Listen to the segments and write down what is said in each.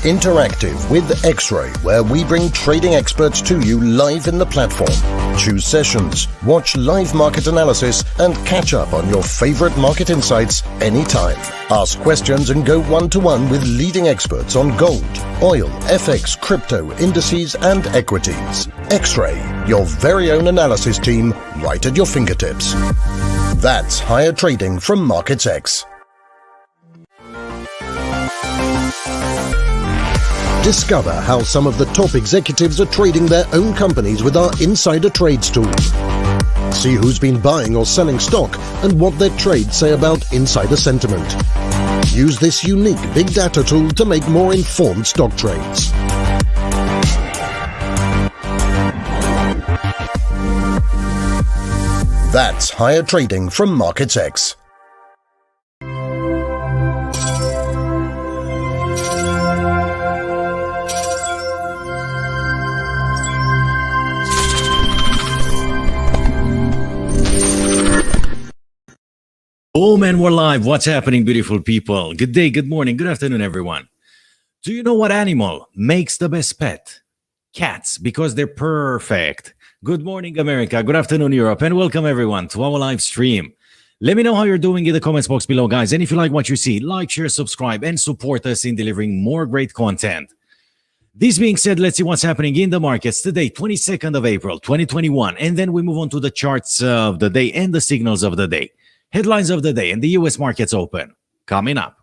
interactive with X-Ray, where we bring trading experts to you live in the platform. Choose sessions, watch live market analysis, and catch up on your favorite market insights anytime. Ask questions and go one-to-one with leading experts on gold, oil, FX, crypto, indices, and equities. X-Ray, your very own analysis team, right at your fingertips. That's higher trading from MarketsX. Discover how some of the top executives are trading their own companies with our Insider Trades tool. See who's been buying or selling stock and what their trades say about insider sentiment. Use this unique big data tool to make more informed stock trades. That's higher trading from MarketsX. Oh man, we're live. What's happening, beautiful people? Good day, good morning, good afternoon, everyone. Do you know what animal makes the best pet? Cats, because they're perfect. Good morning, America. Good afternoon, Europe, and welcome everyone to our live stream. Let me know how you're doing in the comments box below, guys. And if you like what you see, like, share, subscribe, and support us in delivering more great content. This being said, let's see what's happening in the markets today, 22nd of April, 2021. And then we move on to the charts of the day and the signals of the day. Headlines of the day and the US markets open. Coming up.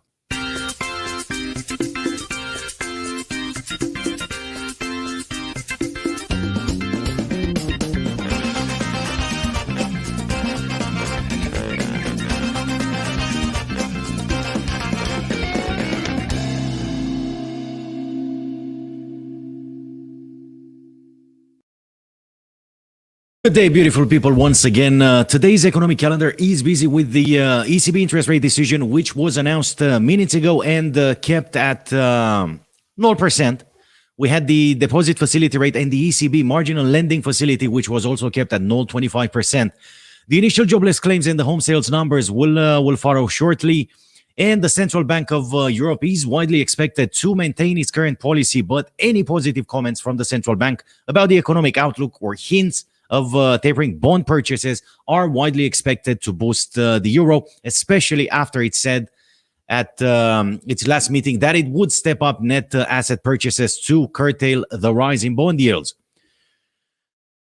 Good day, beautiful people. Once again, today's economic calendar is busy with the ECB interest rate decision, which was announced minutes ago and kept at 0%. We had the deposit facility rate and the ECB marginal lending facility, which was also kept at 0.25%. The initial jobless claims and the home sales numbers will follow shortly. And the Central Bank of Europe is widely expected to maintain its current policy, but any positive comments from the central bank about the economic outlook or hints of tapering bond purchases are widely expected to boost the euro, especially after it said at its last meeting that it would step up net asset purchases to curtail the rise in bond yields.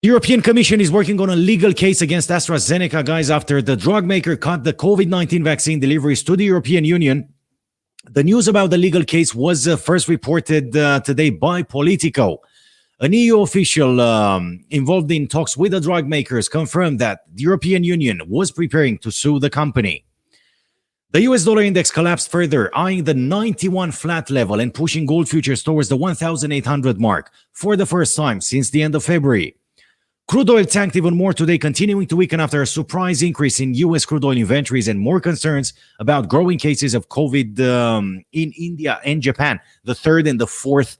The European Commission is working on a legal case against AstraZeneca, guys, after the drug maker cut the COVID-19 vaccine deliveries to the European Union. The news about the legal case was first reported today by Politico. An EU official involved in talks with the drug makers confirmed that the European Union was preparing to sue the company. The US dollar index collapsed further, eyeing the 91 flat level and pushing gold futures towards the 1,800 mark for the first time since the end of February. Crude oil tanked even more today, continuing to weaken after a surprise increase in US crude oil inventories and more concerns about growing cases of COVID in India and Japan, the third and the fourth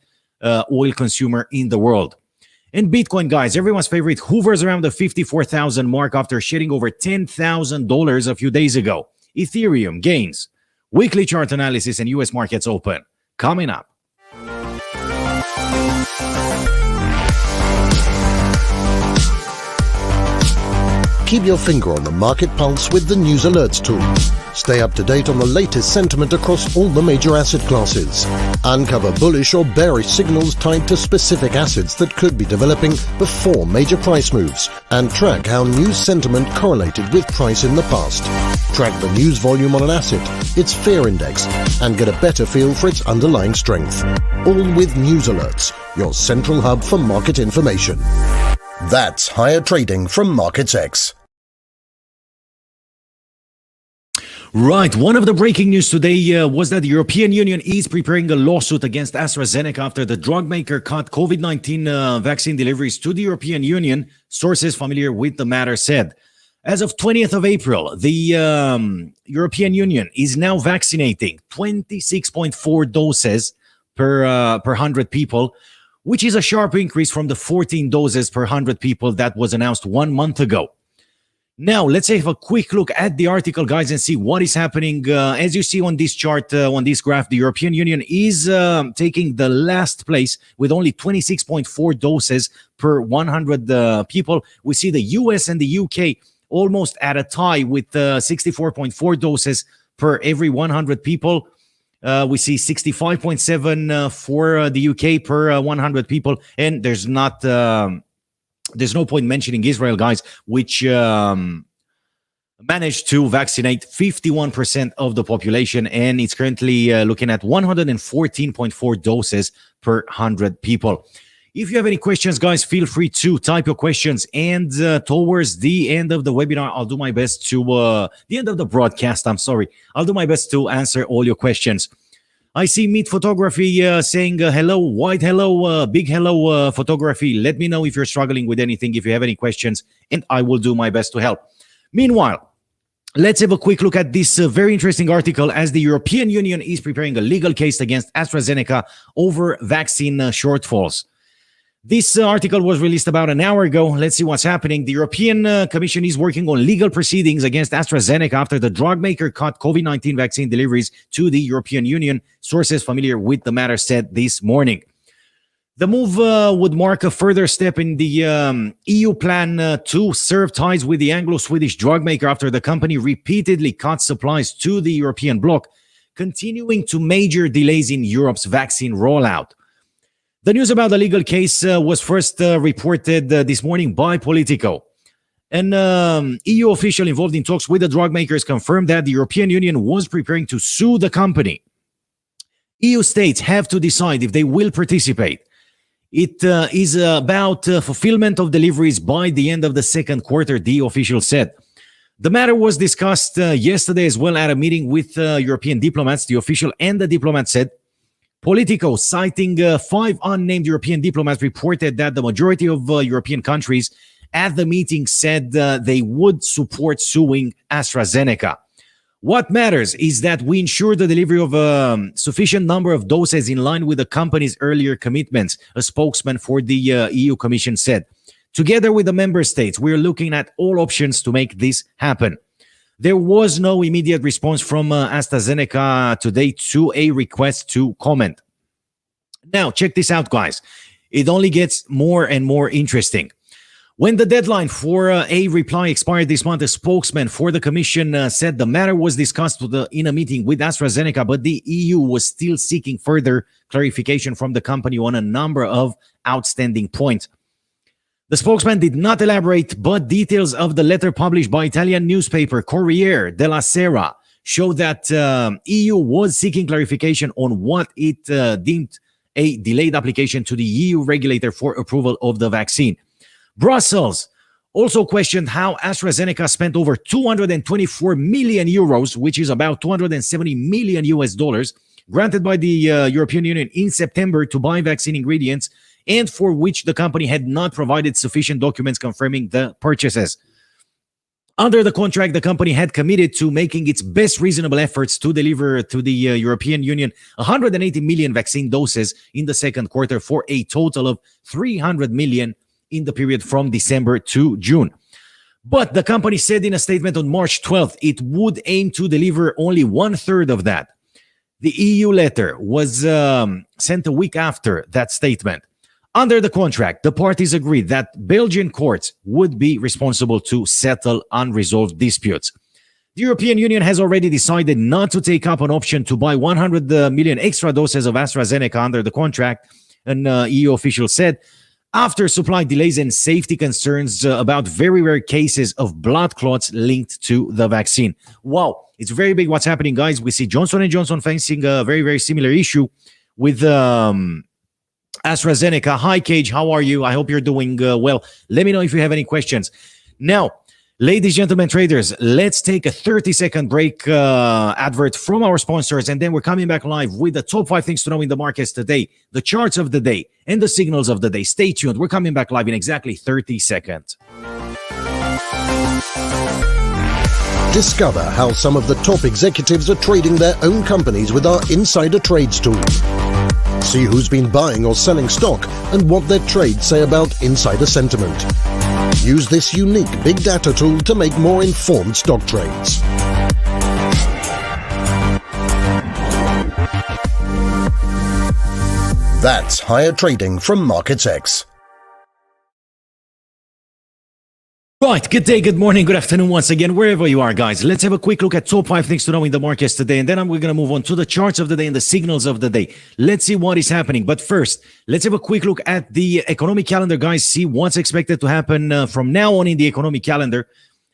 oil consumer in the world. And Bitcoin, guys, everyone's favorite, hovers around the 54,000 mark after shedding over $10,000 a few days ago. Ethereum gains. Weekly chart analysis and US markets open. Coming up. Keep your finger on the market pulse with the News Alerts tool. Stay up to date on the latest sentiment across all the major asset classes. Uncover bullish or bearish signals tied to specific assets that could be developing before major price moves, and track how news sentiment correlated with price in the past. Track the news volume on an asset, its fear index, and get a better feel for its underlying strength. All with News Alerts, your central hub for market information. That's higher trading from MarketsX. Right. One of the breaking news today was that the European Union is preparing a lawsuit against AstraZeneca after the drug maker cut COVID-19 vaccine deliveries to the European Union, sources familiar with the matter said. As of 20th of April, the European Union is now vaccinating 26.4 doses per 100 people, which is a sharp increase from the 14 doses per 100 people that was announced 1 month ago. Now, let's have a quick look at the article, guys, and see what is happening. As you see on this chart, on this graph, the European Union is taking the last place with only 26.4 doses per 100 people. We see the US and the UK almost at a tie with 64.4 doses per every 100 people. We see 65.7 for the UK per 100 people. And there's no point mentioning Israel, guys, which managed to vaccinate 51% of the population, and it's currently looking at 114.4 doses per 100 people. If you have any questions, guys, feel free to type your questions, and towards the end of the webinar, I'll do my best to, the end of the broadcast, I'll do my best to answer all your questions. I see Meat Photography saying hello, white hello, big hello photography. Let me know if you're struggling with anything, if you have any questions, and I will do my best to help. Meanwhile, let's have a quick look at this very interesting article as the European Union is preparing a legal case against AstraZeneca over vaccine shortfalls. This article was released about an hour ago. Let's see what's happening. The European Commission is working on legal proceedings against AstraZeneca after the drug maker cut COVID-19 vaccine deliveries to the European Union. Sources familiar with the matter said this morning. The move would mark a further step in the EU plan to serve ties with the Anglo-Swedish drug maker after the company repeatedly cut supplies to the European bloc, continuing to major delays in Europe's vaccine rollout. The news about the legal case was first reported this morning by Politico. An EU official involved in talks with the drug makers confirmed that the European Union was preparing to sue the company. EU states have to decide if they will participate. It is about fulfillment of deliveries by the end of the second quarter, the official said. The matter was discussed yesterday as well at a meeting with European diplomats. The official and the diplomat said, Politico, citing 5 unnamed European diplomats, reported that the majority of European countries at the meeting said they would support suing AstraZeneca. What matters is that we ensure the delivery of a sufficient number of doses in line with the company's earlier commitments, a spokesman for the EU Commission said. Together with the member states, we are looking at all options to make this happen. There was no immediate response from AstraZeneca today to a request to comment. Now, check this out, guys. It only gets more and more interesting. When the deadline for a reply expired this month, a spokesman for the Commission said the matter was discussed in a meeting with AstraZeneca, but the EU was still seeking further clarification from the company on a number of outstanding points. The spokesman did not elaborate, but details of the letter published by Italian newspaper Corriere della Sera show that EU was seeking clarification on what it deemed a delayed application to the EU regulator for approval of the vaccine. Brussels also questioned how AstraZeneca spent over 224 million euros, which is about 270 million US dollars, granted by the European Union in September to buy vaccine ingredients, and for which the company had not provided sufficient documents confirming the purchases. Under the contract, the company had committed to making its best reasonable efforts to deliver to the European Union 180 million vaccine doses in the second quarter for a total of 300 million in the period from December to June. But the company said in a statement on March 12th, it would aim to deliver only 1/3 of that. The EU letter was sent a week after that statement. Under the contract, the parties agreed that Belgian courts would be responsible to settle unresolved disputes. The European Union has already decided not to take up an option to buy 100 million extra doses of AstraZeneca under the contract, an EU official said, after supply delays and safety concerns about very rare cases of blood clots linked to the vaccine. Wow, it's very big what's happening, guys. We see Johnson & Johnson facing a very, very similar issue with AstraZeneca. Hi, Cage. How are you? I hope you're doing well. Let me know if you have any questions. Now, ladies, gentlemen, traders, let's take a 30-second break advert from our sponsors, and then we're coming back live with the top 5 things to know in the markets today, the charts of the day, and the signals of the day. Stay tuned. We're coming back live in exactly 30 seconds. Discover how some of the top executives are trading their own companies with our Insider Trades tool. See who's been buying or selling stock and what their trades say about insider sentiment. Use this unique big data tool to make more informed stock trades. That's higher trading from MarketsX. Right, good day, good morning, good afternoon once again, wherever you are, guys. Let's have a quick look at top 5 things to know in the markets today, and then we're going to move on to the charts of the day and the signals of the day. Let's see what is happening. But first, let's have a quick look at the economic calendar, guys. See what's expected to happen from now on in the economic calendar.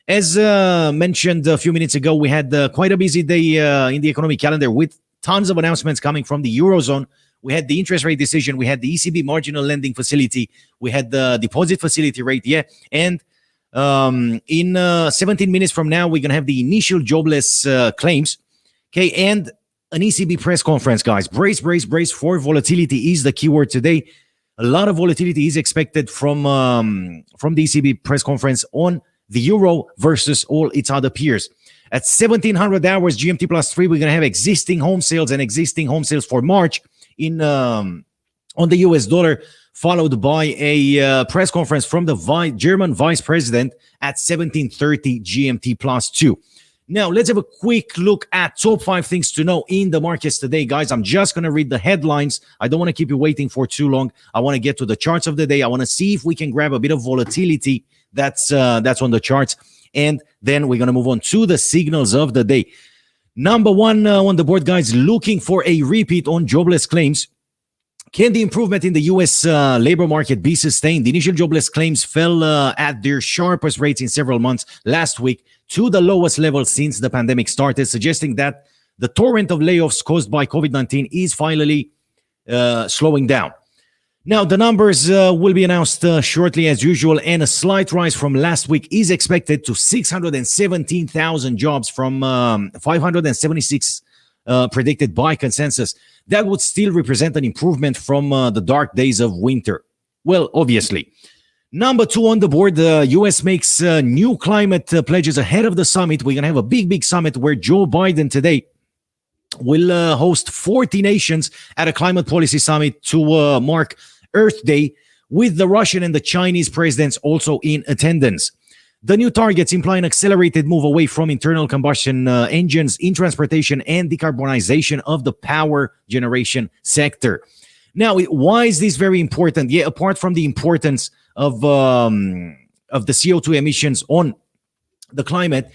As mentioned a few minutes ago, we had quite a busy day in the economic calendar with tons of announcements coming from the Eurozone. We had the interest rate decision. We had the ECB marginal lending facility. We had the deposit facility rate, and in 17 minutes from now, we're going to have the initial jobless claims. Okay, and an ECB press conference, guys. Brace for volatility is the keyword today. A lot of volatility is expected from the ECB press conference on the euro versus all its other peers. At 1700 hours GMT plus 3, we're going to have existing home sales for March in on the US dollar, followed by a press conference from the German vice president at 1730 GMT plus 2. Now, let's have a quick look at top 5 things to know in the markets today, guys. I'm just going to read the headlines. I don't want to keep you waiting for too long. I want to get to the charts of the day. I want to see if we can grab a bit of volatility that's on the charts. And then we're going to move on to the signals of the day. Number one on the board, guys, looking for a repeat on jobless claims. Can the improvement in the U.S. labor market be sustained? The initial jobless claims fell at their sharpest rates in several months last week to the lowest level since the pandemic started, suggesting that the torrent of layoffs caused by COVID-19 is finally slowing down. Now, the numbers will be announced shortly as usual, and a slight rise from last week is expected to 617,000 jobs from 576 predicted by consensus. That would still represent an improvement from the dark days of winter. Well, obviously. Number 2 on the board, the U.S. makes new climate pledges ahead of the summit. We're going to have a big summit where Joe Biden today will host 40 nations at a climate policy summit to mark Earth Day, with the Russian and the Chinese presidents also in attendance. The new targets imply an accelerated move away from internal combustion engines in transportation and decarbonization of the power generation sector. Now, why is this very important? Yeah, apart from the importance of the CO2 emissions on the climate,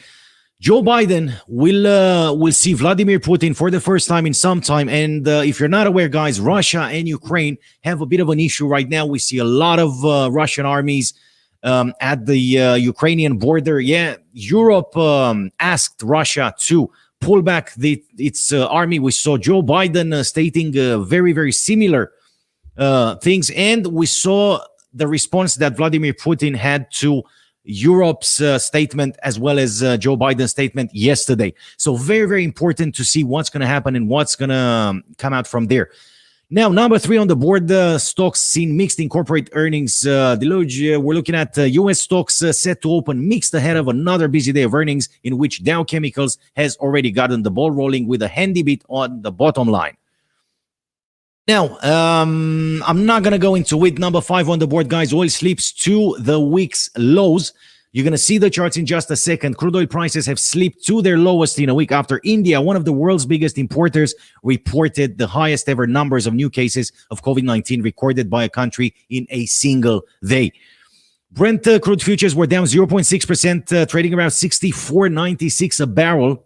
Joe Biden will see Vladimir Putin for the first time in some time. And if you're not aware, guys, Russia and Ukraine have a bit of an issue right now. We see a lot of Russian armies at the Ukrainian border. Yeah, Europe asked Russia to pull back its army. We saw Joe Biden stating very similar things. And we saw the response that Vladimir Putin had to Europe's statement as well as Joe Biden's statement yesterday. So very important to see what's going to happen and what's going to come out from there. Now, number 3 on the board, stocks seen mixed in corporate earnings. Deluge, we're looking at U.S. stocks set to open mixed ahead of another busy day of earnings in which Dow Chemicals has already gotten the ball rolling with a handy bit on the bottom line. Now, I'm not going to go into it. Number 5 on the board, guys, oil slips to the week's lows. You're going to see the charts in just a second. Crude oil prices have slipped to their lowest in a week after India, one of the world's biggest importers, reported the highest ever numbers of new cases of COVID-19 recorded by a country in a single day. Brent crude futures were down 0.6%, trading around $64.96 a barrel.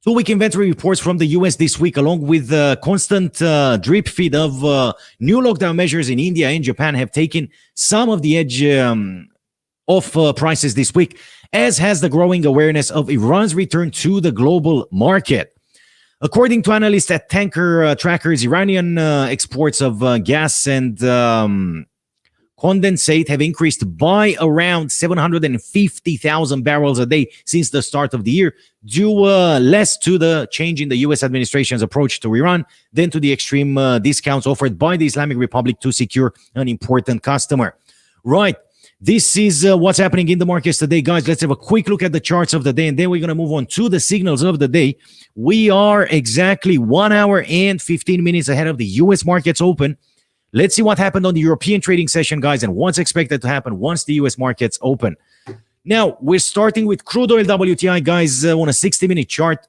2-week inventory reports from the U.S. this week, along with constant drip feed of new lockdown measures in India and Japan, have taken some of the edge off prices this week, as has the growing awareness of Iran's return to the global market. According to analysts at Tanker Trackers, Iranian exports of gas and condensate have increased by around 750,000 barrels a day since the start of the year, due less to the change in the U.S. administration's approach to Iran than to the extreme discounts offered by the Islamic Republic to secure an important customer. Right. This is what's happening in the markets today, guys. Let's have a quick look at the charts of the day, and then we're going to move on to the signals of the day. We are exactly 1 hour and 15 minutes ahead of the U.S. markets open. Let's see what happened on the European trading session, guys, and what's expected to happen once the US markets open. Now, we're starting with crude oil WTI, guys, on a 60-minute chart.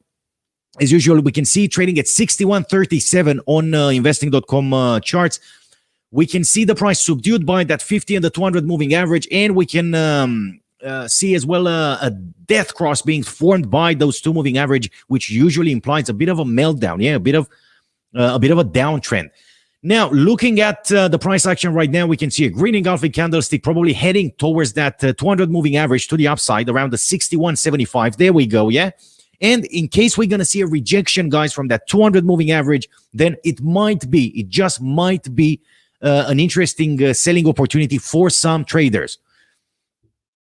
As usual, we can see trading at 61.37 on investing.com charts. We can see the price subdued by that 50 and the 200 moving average, and we can see as well a death cross being formed by those two moving average, which usually implies a bit of a meltdown, a bit of a downtrend. Now, looking at the price action right now, we can see a green engulfing candlestick probably heading towards that 200 moving average to the upside around the 61.75. There we go, yeah? And in case we're going to see a rejection, guys, from that 200 moving average, then it just might be an interesting selling opportunity for some traders.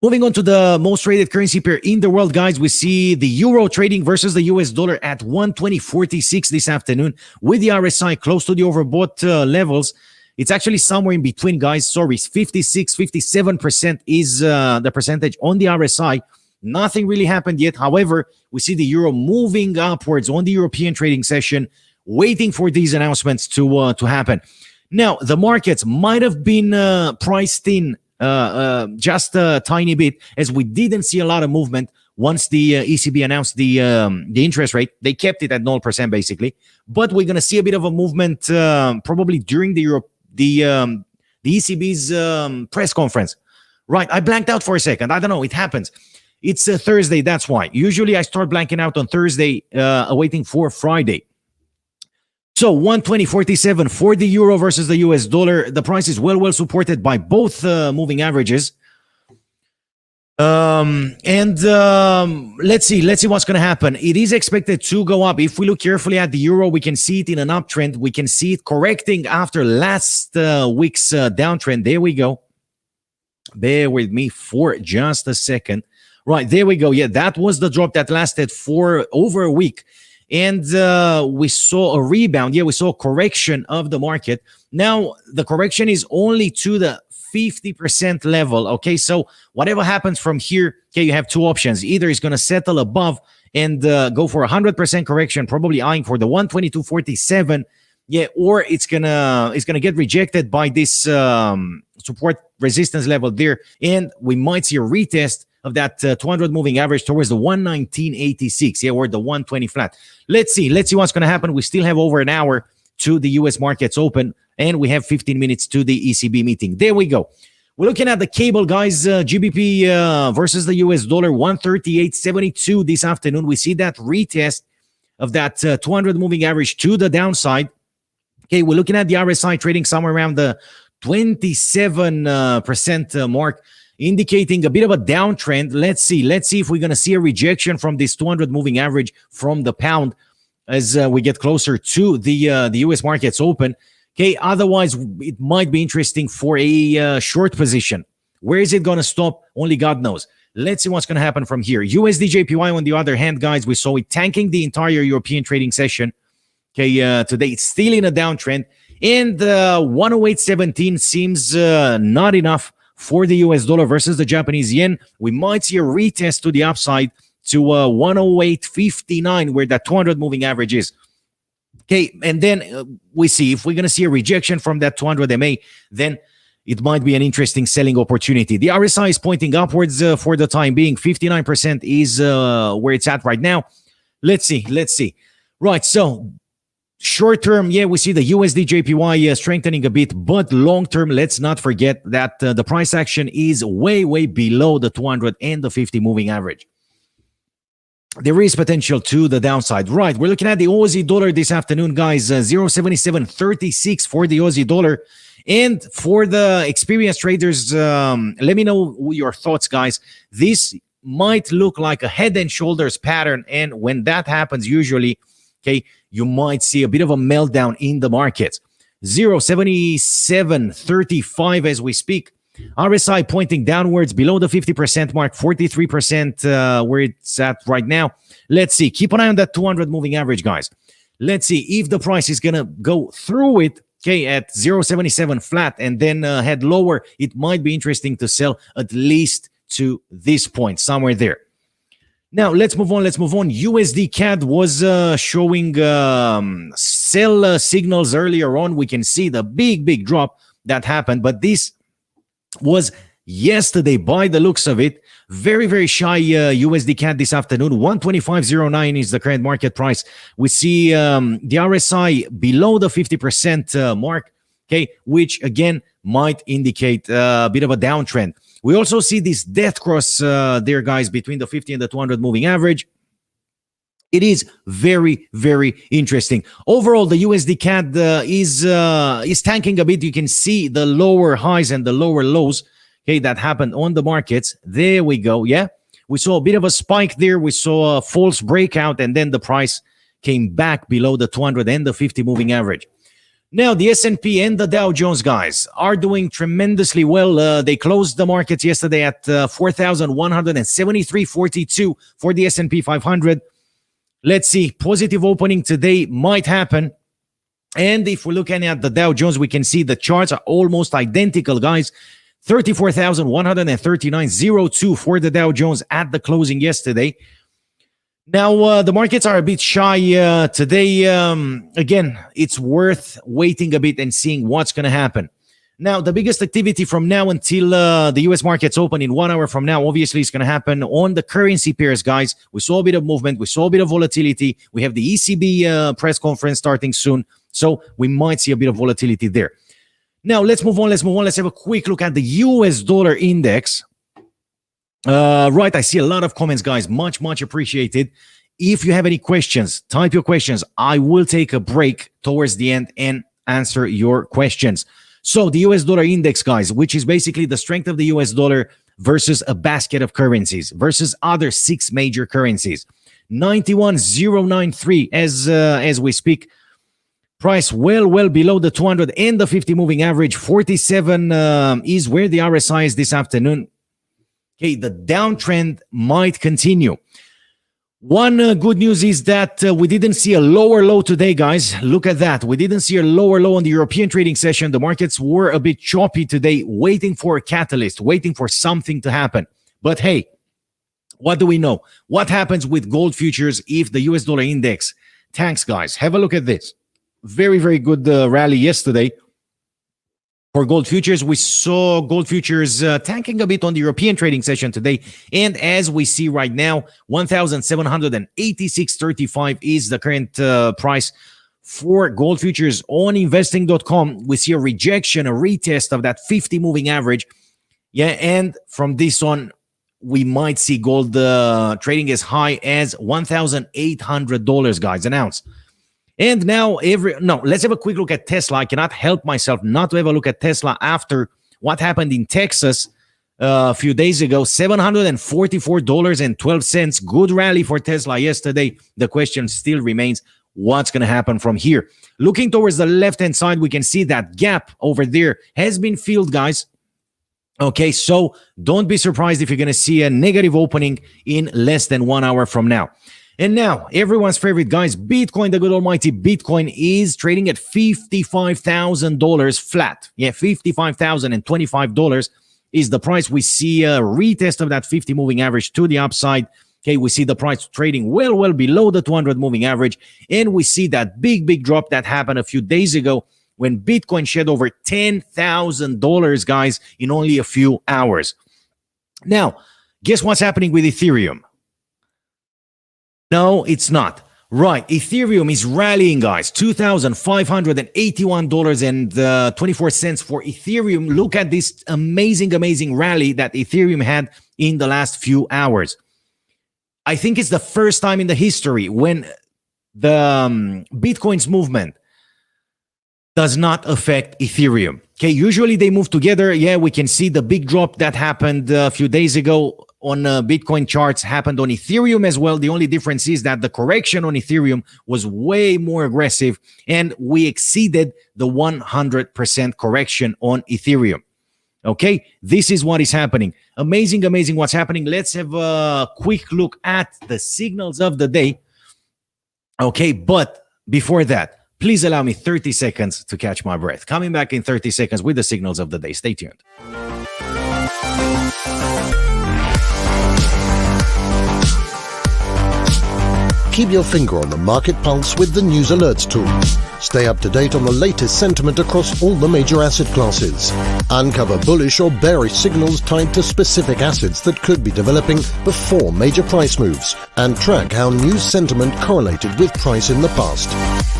Moving on to the most traded currency pair in the world, guys, we see the euro trading versus the US dollar at 120.46 this afternoon, with the RSI close to the overbought levels. It's actually somewhere in between, guys. Sorry, 57% is the percentage on the RSI. Nothing really happened yet. However, we see the euro moving upwards on the European trading session, waiting for these announcements to happen. Now, the markets might have been priced in just a tiny bit, as we didn't see a lot of movement once the ECB announced the interest rate. They kept it at 0% basically, but we're going to see a bit of a movement probably during the ECB's press conference. Right, I blanked out for a second. I don't know, it happens. It's a Thursday, that's why. Usually I start blanking out on Thursday, awaiting for Friday. So 120.47 for the euro versus the US dollar. The price is well supported by both moving averages. Let's see what's going to happen. It is expected to go up. If we look carefully at the euro, we can see it in an uptrend. We can see it correcting after last week's downtrend. There we go. Bear with me for just a second. Right, there we go. Yeah, that was the drop that lasted for over a week. And we saw a rebound. Yeah, we saw a correction of the market. Now, the correction is only to the 50% level. Okay, so whatever happens from here, okay, you have two options. Either it's going to settle above and go for 100% correction, probably eyeing for the 122.47. Yeah, or it's gonna get rejected by this support resistance level there, and we might see a retest of that 200 moving average towards the 119.86, yeah, or the 120 flat. Let's see what's going to happen. We still have over an hour to the US markets open, and we have 15 minutes to the ECB meeting. There we go. We're looking at the cable, guys. GBP versus the US dollar, 138.72 this afternoon. We see that retest of that 200 moving average to the downside. Okay, we're looking at the RSI trading somewhere around the 27% mark, indicating a bit of a downtrend. Let's see if we're going to see a rejection from this 200 moving average from the pound as we get closer to the US markets open. Okay, otherwise it might be interesting for a short position. Where is it going to stop? Only God knows. Let's see what's going to happen from here. USD JPY, on the other hand, guys, we saw it tanking the entire European trading session. Okay, today it's still in a downtrend, and 108.17 seems not enough for the US dollar versus the Japanese yen. We might see a retest to the upside to 108.59, where that 200 moving average is. Okay, and then we see if we're going to see a rejection from that 200 MA, then it might be an interesting selling opportunity. The RSI is pointing upwards for the time being. 59% is where it's at right now. Let's see. Right, so short term, yeah, we see the USD JPY strengthening a bit, but long term, let's not forget that the price action is way below the 200 and the 50 moving average. There is potential to the downside. Right, we're looking at the Aussie dollar this afternoon, guys. 0.7736 for the Aussie dollar. And for the experienced traders, let me know your thoughts, guys. This might look like a head and shoulders pattern, and when that happens, usually, okay, you might see a bit of a meltdown in the markets. 0.7735 as we speak. RSI pointing downwards below the 50% mark, 43% where it's at right now. Let's see. Keep an eye on that 200 moving average, guys. Let's see if the price is going to go through it, okay, at 0.77 flat and then head lower. It might be interesting to sell at least to this point, somewhere there. Now, let's move on. USD CAD was showing sell signals earlier on. We can see the big drop that happened, but this was yesterday by the looks of it. Very shy USD CAD this afternoon. 125.09 is the current market price. We see the RSI below the 50% mark, okay, which again might indicate a bit of a downtrend. We also see this death cross there, guys, between the 50 and the 200 moving average. It is very interesting. Overall, the USD CAD is tanking a bit. You can see the lower highs and the lower lows, okay, that happened on the markets. There we go. Yeah, we saw a bit of a spike there. We saw a false breakout, and then the price came back below the 200 and the 50 moving average. Now, the S&P and the Dow Jones, guys, are doing tremendously well. They closed the markets yesterday at 4,173.42 for the S&P 500. Let's see, positive opening today might happen. And if we're looking at the Dow Jones, we can see the charts are almost identical, guys. 34,139.02 for the Dow Jones at the closing yesterday. Now, the markets are a bit shy today. Again, it's worth waiting a bit and seeing what's going to happen. Now, the biggest activity from now until the U.S. markets open in 1 hour from now, obviously, is going to happen on the currency pairs, guys. We saw a bit of movement. We saw a bit of volatility. We have the ECB press conference starting soon. So we might see a bit of volatility there. Now, let's move on. Let's have a quick look at the US dollar index. Right, I see a lot of comments, guys. Much appreciated. If you have any questions, type your questions. I will take a break towards the end and answer your questions. So the US dollar index, guys, which is basically the strength of the US dollar versus a basket of currencies, versus other 6 major currencies. 91.093 as we speak. Price well below the 200 and the 50 moving average. 47 is where the RSI is this afternoon. Okay, the downtrend might continue. One good news is that we didn't see a lower low today, guys. Look at that. We didn't see a lower low on the European trading session. The markets were a bit choppy today, waiting for a catalyst, waiting for something to happen. But hey, what do we know? What happens with gold futures if the US dollar index tanks, guys? Have a look at this. Very good rally yesterday. For gold futures, we saw gold futures tanking a bit on the European trading session today. And as we see right now, 1,786.35 is the current price for gold futures on investing.com. We see a rejection, a retest of that 50 moving average. Yeah, and from this on, we might see gold trading as high as $1,800, guys, an ounce. And now, let's have a quick look at Tesla. I cannot help myself not to have a look at Tesla after what happened in Texas a few days ago. $744.12. Good rally for Tesla yesterday. The question still remains, what's going to happen from here? Looking towards the left-hand side, we can see that gap over there has been filled, guys. Okay, so don't be surprised if you're going to see a negative opening in less than 1 hour from now. And now, everyone's favorite, guys, Bitcoin, the good almighty Bitcoin, is trading at $55,000 flat. Yeah, $55,025 is the price. We see a retest of that 50 moving average to the upside. Okay, we see the price trading well below the 200 moving average. And we see that big drop that happened a few days ago when Bitcoin shed over $10,000, guys, in only a few hours. Now, guess what's happening with Ethereum? No, it's not. Right, Ethereum is rallying, guys. $2,581.24 for Ethereum. Look at this amazing rally that Ethereum had in the last few hours. I think it's the first time in the history when the Bitcoin's movement does not affect Ethereum. Okay, usually they move together. Yeah, we can see the big drop that happened a few days ago on Bitcoin charts happened on Ethereum as well. The only difference is that the correction on Ethereum was way more aggressive, and we exceeded the 100% correction on Ethereum. Okay, this is what is happening. Amazing what's happening. Let's have a quick look at the signals of the day. Okay, but before that, please allow me 30 seconds to catch my breath. Coming back in 30 seconds with the signals of the day. Stay tuned. Keep your finger on the market pulse with the News Alerts tool. Stay up to date on the latest sentiment across all the major asset classes. Uncover bullish or bearish signals tied to specific assets that could be developing before major price moves, and track how news sentiment correlated with price in the past.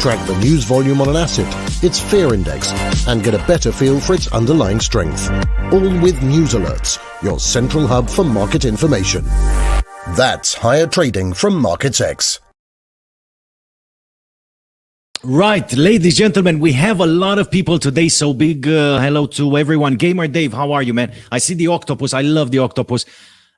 Track the news volume on an asset, its fear index, and get a better feel for its underlying strength. All with News Alerts, your central hub for market information. That's higher trading from MarketsX. Right, ladies and gentlemen, we have a lot of people today, so big hello to everyone. Gamer Dave, how are you, man? I see the octopus. I love the octopus,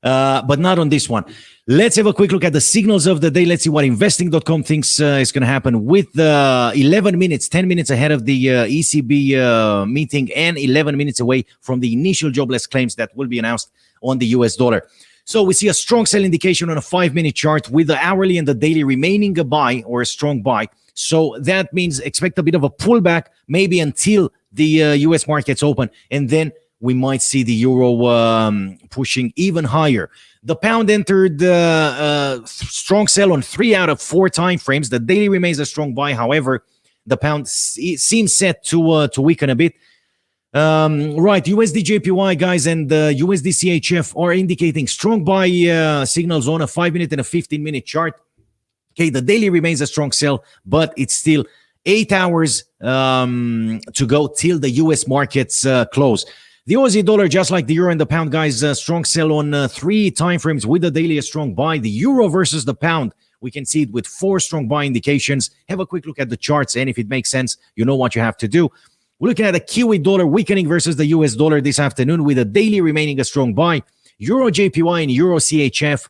but not on this one. Let's have a quick look at the signals of the day. Let's see what investing.com thinks is going to happen with 11 minutes, 10 minutes ahead of the ECB meeting and 11 minutes away from the initial jobless claims that will be announced on the US dollar. So we see a strong sell indication on a 5-minute chart with the hourly and the daily remaining a buy or a strong buy. So that means expect a bit of a pullback, maybe until the US markets open, and then we might see the euro pushing even higher. The pound entered strong sell on 3 out of 4 time frames. The daily remains a strong buy. However, the pound seems set to weaken a bit. Right, USD JPY, guys, and USD CHF are indicating strong buy signals on a 5-minute and a 15-minute chart. Okay, the daily remains a strong sell, but it's still 8 hours to go till the US markets close. The Aussie dollar, just like the euro and the pound, guys, strong sell on 3 time frames with the daily a strong buy. The euro versus the pound, we can see it with 4 strong buy indications. Have a quick look at the charts, and if it makes sense, you know what you have to do. We're looking at the Kiwi dollar weakening versus the US dollar this afternoon with the daily remaining a strong buy. Euro JPY and Euro CHF,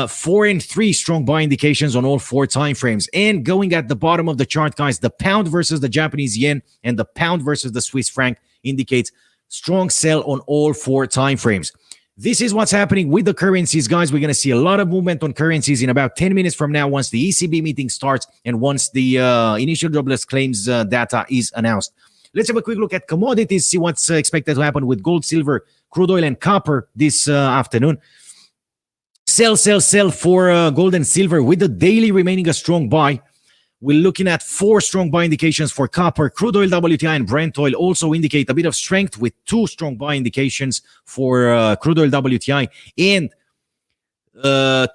4 and 3 strong buy indications on all 4 time frames. And going at the bottom of the chart, guys, the pound versus the Japanese yen and the pound versus the Swiss franc indicates strong sell on all 4 time frames. This is what's happening with the currencies, guys. We're going to see a lot of movement on currencies in about 10 minutes from now once the ECB meeting starts and once the initial jobless claims data is announced. Let's have a quick look at commodities, see what's expected to happen with gold, silver, crude oil, and copper this afternoon. Sell for gold and silver with the daily remaining a strong buy. We're looking at 4 strong buy indications for copper. Crude oil WTI and Brent oil also indicate a bit of strength with 2 strong buy indications for crude oil WTI and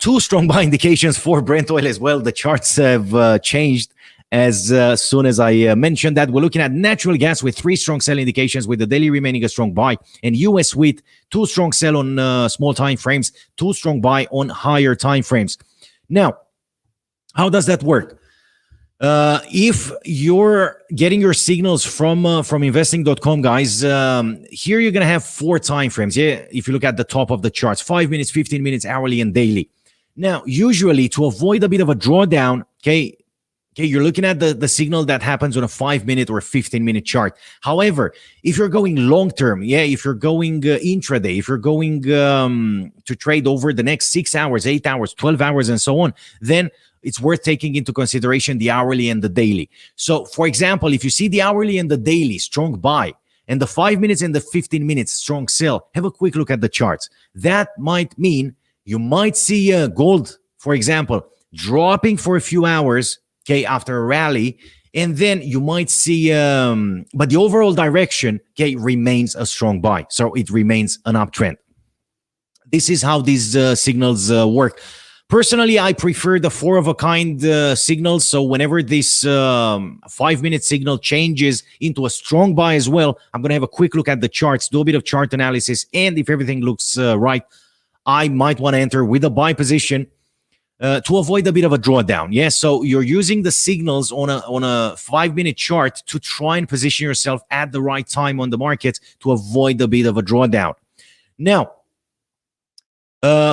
2 strong buy indications for Brent oil as well. The charts have changed as soon as I mentioned that. We're looking at natural gas with 3 strong sell indications with the daily remaining a strong buy, and US wheat, 2 strong sell on small time frames, 2 strong buy on higher time frames. Now, how does that work? If you're getting your signals from investing.com, guys, here you're going to have 4 time frames. Yeah, if you look at the top of the charts, 5 minutes, 15 minutes, hourly, and daily. Now, usually to avoid a bit of a drawdown, okay, you're looking at the signal that happens on a 5-minute or a 15-minute chart. However, if you're going long-term, if you're going intraday, if you're going to trade over the next 6 hours, 8 hours, 12 hours, and so on, then it's worth taking into consideration the hourly and the daily. So, for example, if you see the hourly and the daily strong buy and the 5 minutes and the 15 minutes strong sell, have a quick look at the charts. That might mean you might see gold, for example, dropping for a few hours, okay, after a rally, and then you might see, but the overall direction, okay, remains a strong buy. So it remains an uptrend. This is how these signals work. Personally, I prefer the 4 of a kind signals. So whenever this 5-minute signal changes into a strong buy as well, I'm going to have a quick look at the charts, do a bit of chart analysis, and if everything looks right, I might want to enter with a buy position to avoid a bit of a drawdown. Yeah, so you're using the signals on a 5-minute chart to try and position yourself at the right time on the market to avoid a bit of a drawdown. Now,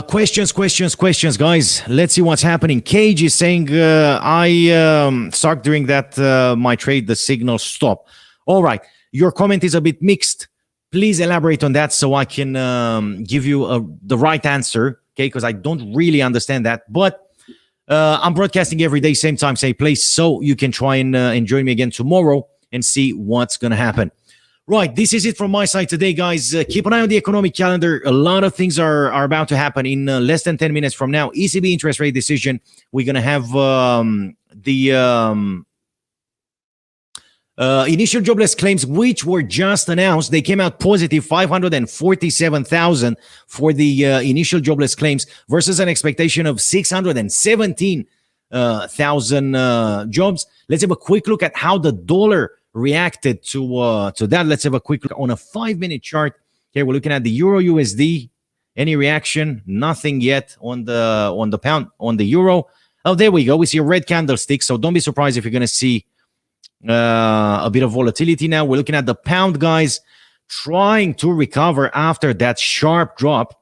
questions, guys. Let's see what's happening. Cage is saying, I start during that my trade, the signal stop. All right, your comment is a bit mixed. Please elaborate on that so I can give you the right answer. Okay, because I don't really understand that. But I'm broadcasting every day, same time, same place, so you can try and join me again tomorrow and see what's going to happen. Right, this is it from my side today, guys. Keep an eye on the economic calendar. A lot of things are about to happen in less than 10 minutes from now. ECB interest rate decision. We're going to have the Initial jobless claims, which were just announced, they came out positive 547,000 for the initial jobless claims versus an expectation of 617,000 jobs. Let's have a quick look at how the dollar reacted to that. Let's have a quick look on a 5-minute chart. Here we're looking at the Euro USD. Any reaction? Nothing yet on the pound, on the euro. Oh, there we go. We see a red candlestick. So don't be surprised if you're going to see a bit of volatility now. We're looking at the pound, guys, trying to recover after that sharp drop.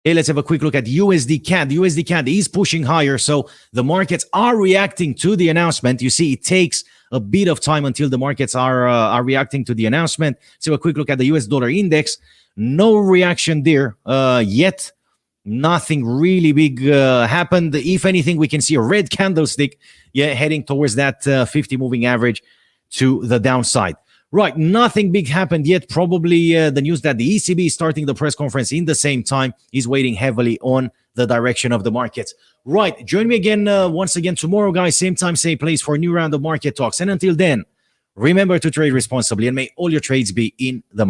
Hey, let's have a quick look at USD CAD. The USD CAD is pushing higher, so the markets are reacting to the announcement. You see, it takes a bit of time until the markets are reacting to the announcement. So a quick look at the US Dollar Index. No reaction there yet. Nothing really big happened. If anything, we can see a red candlestick, heading towards that 50 moving average to the downside. Right, nothing big happened yet. Probably the news that the ECB is starting the press conference in the same time is weighing heavily on the direction of the markets. Right, join me again once again tomorrow, guys. Same time, same place for a new round of market talks. And until then, remember to trade responsibly and may all your trades be in the money.